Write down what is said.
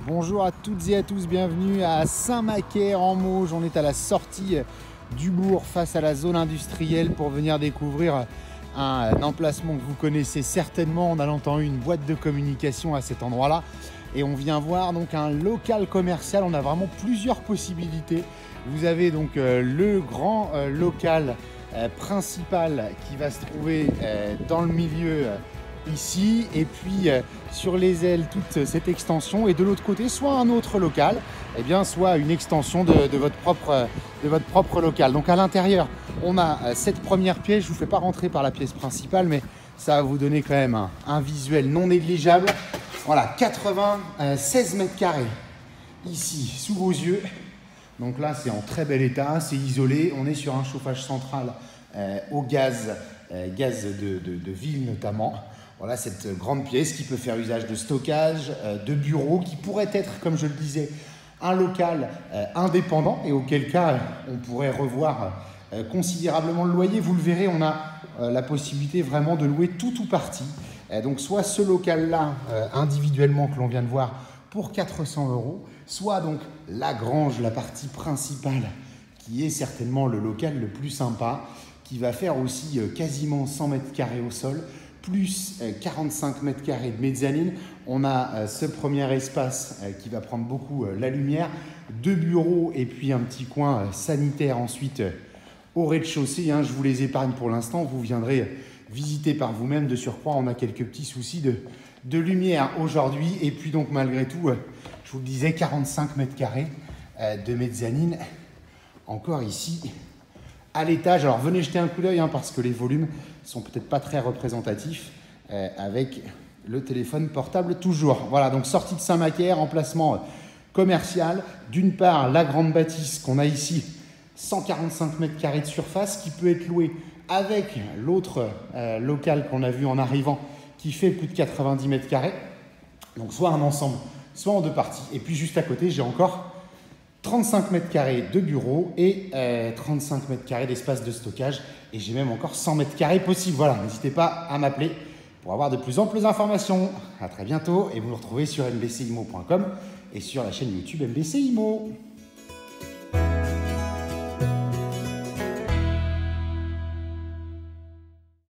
Bonjour à toutes et à tous, bienvenue à Saint-Macaire en Mauges. On est à la sortie du bourg face à la zone industrielle pour venir découvrir un emplacement que vous connaissez certainement en allant en une boîte de communication à cet endroit-là. Et on vient voir donc un local commercial. On a vraiment plusieurs possibilités. Vous avez donc le grand local principal qui va se trouver dans le milieu ici, et puis sur les ailes toute cette extension, et de l'autre côté soit un autre local, et bien soit une extension de votre propre local. Donc à l'intérieur on a cette première pièce. Je vous fais pas rentrer par la pièce principale, mais ça va vous donner quand même un visuel non négligeable. Voilà, 96 mètres carrés ici sous vos yeux. Donc là c'est en très bel état, c'est isolé, on est sur un chauffage central au gaz, de ville notamment. Voilà cette grande pièce qui peut faire usage de stockage, de bureaux, qui pourrait être, comme je le disais, un local indépendant, et auquel cas on pourrait revoir considérablement le loyer. Vous le verrez, on a la possibilité vraiment de louer tout ou partie. Donc soit ce local-là individuellement que l'on vient de voir pour 400 €, soit donc la grange, la partie principale, qui est certainement le local le plus sympa, qui va faire aussi quasiment 100 mètres carrés au sol, plus 45 mètres carrés de mezzanine. On a ce premier espace qui va prendre beaucoup la lumière, deux bureaux et puis un petit coin sanitaire ensuite au rez-de-chaussée. Je vous les épargne pour l'instant, vous viendrez visiter par vous-même. De surcroît, on a quelques petits soucis de lumière aujourd'hui. Et puis donc malgré tout, je vous le disais, 45 mètres carrés de mezzanine encore ici à l'étage. Alors venez jeter un coup d'œil parce que les volumes sont peut-être pas très représentatifs avec le téléphone portable toujours. Voilà, donc sortie de Saint-Macaire, emplacement commercial. D'une part, la grande bâtisse qu'on a ici, 145 mètres carrés de surface, qui peut être loué avec l'autre local qu'on a vu en arrivant, qui fait plus de 90 mètres carrés. Donc soit un ensemble, soit en deux parties. Et puis juste à côté, j'ai encore 35 mètres carrés de bureau et 35 mètres carrés d'espace de stockage. Et j'ai même encore 100 mètres carrés possibles. Voilà, n'hésitez pas à m'appeler pour avoir de plus amples informations. À très bientôt, et vous nous retrouvez sur mbcimo.com et sur la chaîne YouTube MBC Immo.